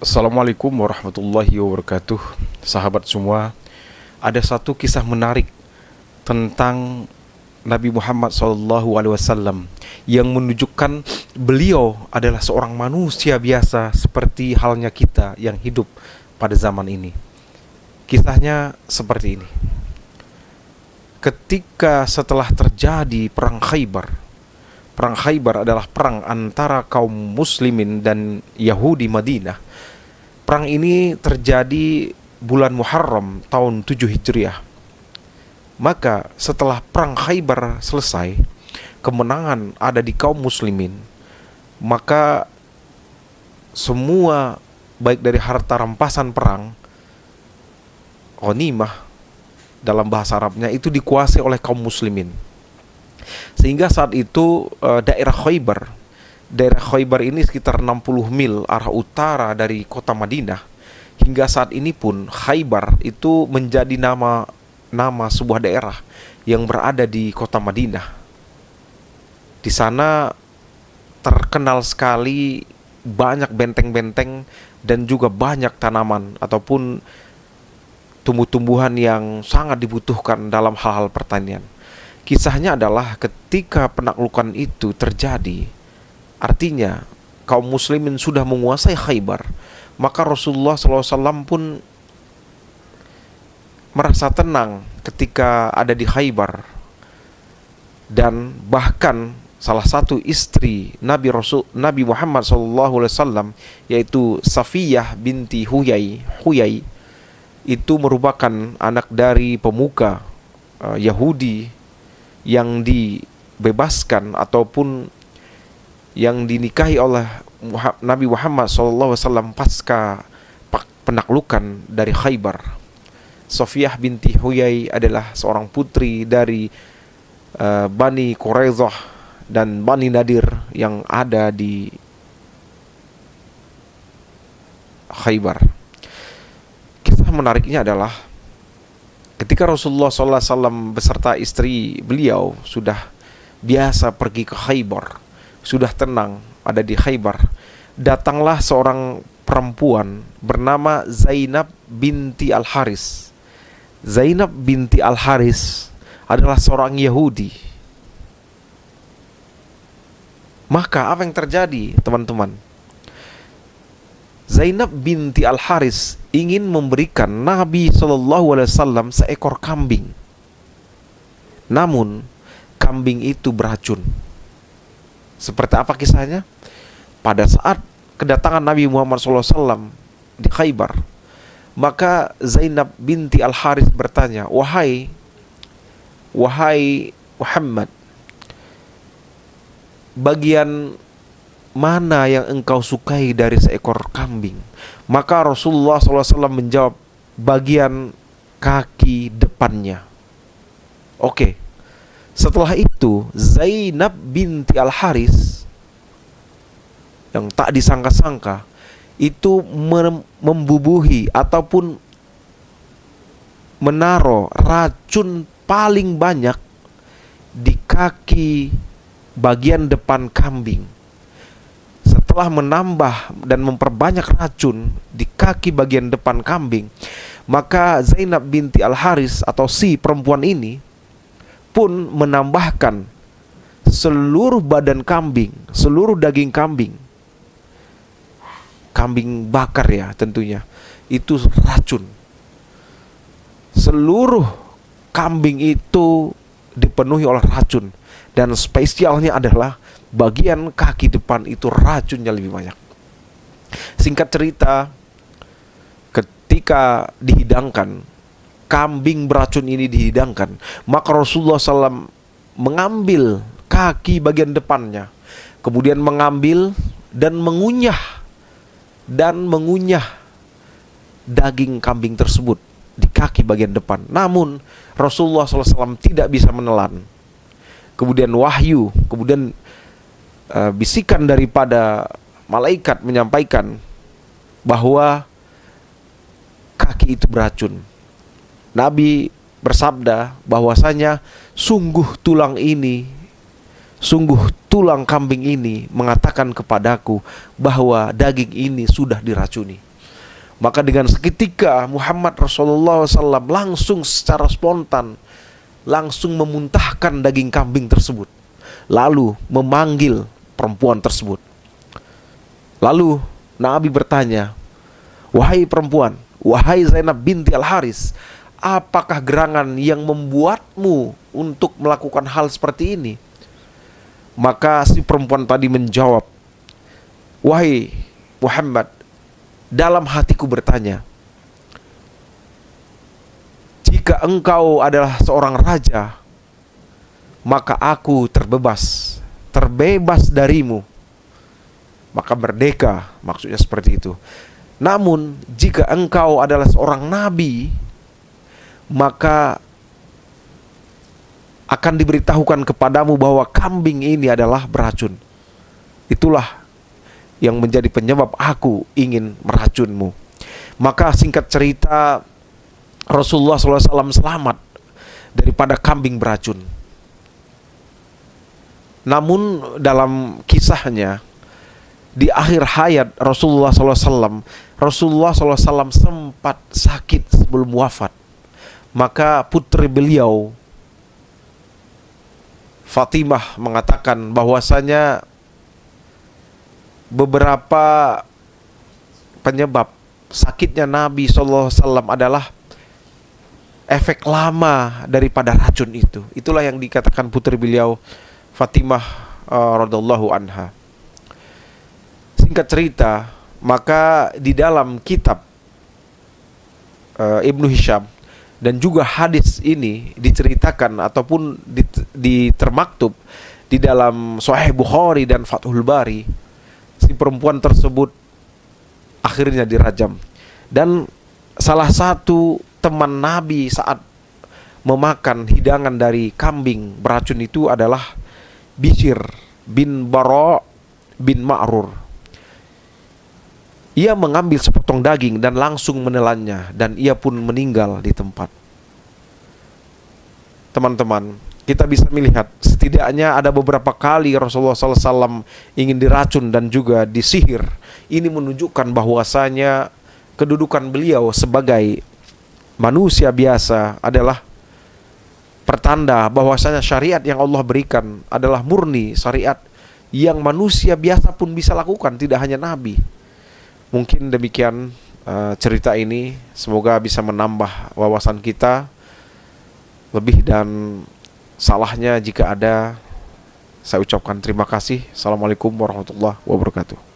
Assalamualaikum warahmatullahi wabarakatuh. Sahabat semua, ada satu kisah menarik tentang Nabi Muhammad SAW yang menunjukkan beliau adalah seorang manusia biasa seperti halnya kita yang hidup pada zaman ini. Kisahnya seperti ini. Ketika setelah terjadi perang Khaybar. Perang Khaybar adalah perang antara kaum muslimin dan Yahudi Madinah. Perang ini terjadi bulan Muharram tahun 7 Hijriah. Maka setelah perang Khaybar selesai, kemenangan ada di kaum muslimin. Maka semua baik dari harta rampasan perang, ghanimah dalam bahasa Arabnya, itu dikuasai oleh kaum muslimin. Sehingga saat itu daerah Khaybar ini sekitar 60 mil arah utara dari kota Madinah. Hingga saat ini pun Khaybar itu menjadi nama sebuah daerah yang berada di kota Madinah. Di sana terkenal sekali banyak benteng-benteng dan juga banyak tanaman ataupun tumbuh-tumbuhan yang sangat dibutuhkan dalam hal-hal pertanian. Kisahnya adalah ketika penaklukan itu terjadi, artinya kaum muslimin sudah menguasai Khaybar, maka Rasulullah SAW pun merasa tenang ketika ada di Khaybar. Dan bahkan salah satu istri Nabi Muhammad SAW, yaitu Safiyah binti Huyai, itu merupakan anak dari pemuka Yahudi yang dibebaskan ataupun yang dinikahi oleh Nabi Muhammad SAW pasca penaklukan dari Khaybar. Safiyah binti Huyai adalah seorang putri dari Bani Quraidah dan Bani Nadir yang ada di Khaybar. Kisah menariknya adalah ketika Rasulullah SAW beserta istri beliau sudah biasa pergi ke Khaybar, sudah tenang ada di Khaybar, datanglah seorang perempuan bernama Zainab binti Al-Haris. Zainab binti Al-Haris adalah seorang Yahudi. Maka apa yang terjadi, teman-teman? Zainab binti Al-Haris ingin memberikan Nabi SAW seekor kambing. Namun kambing itu beracun. Seperti apa kisahnya? Pada saat kedatangan Nabi Muhammad SAW di Khaybar, maka Zainab binti Al-Haris bertanya, Wahai Muhammad, bagian mana yang engkau sukai dari seekor kambing? Maka Rasulullah SAW menjawab, bagian kaki depannya. Oke. Setelah itu Zainab binti Al-Haris yang tak disangka-sangka itu membubuhi ataupun menaruh racun paling banyak di kaki bagian depan kambing. Setelah menambah dan memperbanyak racun di kaki bagian depan kambing, maka Zainab binti Al-Haris atau si perempuan ini pun menambahkan seluruh badan kambing, seluruh daging kambing bakar ya tentunya, itu racun. Seluruh kambing itu dipenuhi oleh racun, dan spesialnya adalah bagian kaki depan itu racunnya lebih banyak. Singkat cerita, ketika dihidangkan, kambing beracun ini dihidangkan, maka Rasulullah SAW mengambil kaki bagian depannya, kemudian mengambil dan mengunyah daging kambing tersebut di kaki bagian depan. Namun Rasulullah SAW tidak bisa menelan. Kemudian bisikan daripada malaikat menyampaikan bahwa kaki itu beracun. Nabi bersabda bahwasanya sungguh tulang kambing ini mengatakan kepadaku bahwa daging ini sudah diracuni. Maka dengan seketika Muhammad Rasulullah SAW langsung secara spontan langsung memuntahkan daging kambing tersebut, lalu memanggil perempuan tersebut. Lalu Nabi bertanya, "Wahai perempuan, wahai Zainab binti Al-Haris, apakah gerangan yang membuatmu untuk melakukan hal seperti ini?" Maka si perempuan tadi menjawab, "Wahai Muhammad, dalam hatiku bertanya, jika engkau adalah seorang raja, maka aku terbebas darimu, maka merdeka," maksudnya seperti itu. "Namun jika engkau adalah seorang nabi, maka akan diberitahukan kepadamu bahwa kambing ini adalah beracun. Itulah yang menjadi penyebab aku ingin meracunmu." Maka singkat cerita, Rasulullah SAW selamat daripada kambing beracun. Namun dalam kisahnya, di akhir hayat Rasulullah SAW sempat sakit sebelum wafat. Maka putri beliau Fatimah mengatakan bahwasanya beberapa penyebab sakitnya Nabi SAW adalah efek lama daripada racun itu. Itulah yang dikatakan putri beliau Fatimah radhiyallahu anha. Singkat cerita, maka di dalam kitab Ibnu Hisham dan juga hadis ini diceritakan ataupun termaktub di dalam Sahih Bukhari dan Fathul Bari, si perempuan tersebut akhirnya dirajam. Dan salah satu teman Nabi saat memakan hidangan dari kambing beracun itu adalah Bishr bin Bara bin Ma'rur. Ia mengambil sepotong daging dan langsung menelannya, dan ia pun meninggal di tempat. Teman-teman, kita bisa melihat setidaknya ada beberapa kali Rasulullah SAW ingin diracun dan juga disihir. Ini menunjukkan bahwasanya kedudukan beliau sebagai manusia biasa adalah pertanda bahwasanya syariat yang Allah berikan adalah murni syariat yang manusia biasa pun bisa lakukan, tidak hanya Nabi. Mungkin demikian cerita ini, semoga bisa menambah wawasan kita. Lebih dan salahnya jika ada, saya ucapkan terima kasih. Assalamualaikum warahmatullahi wabarakatuh.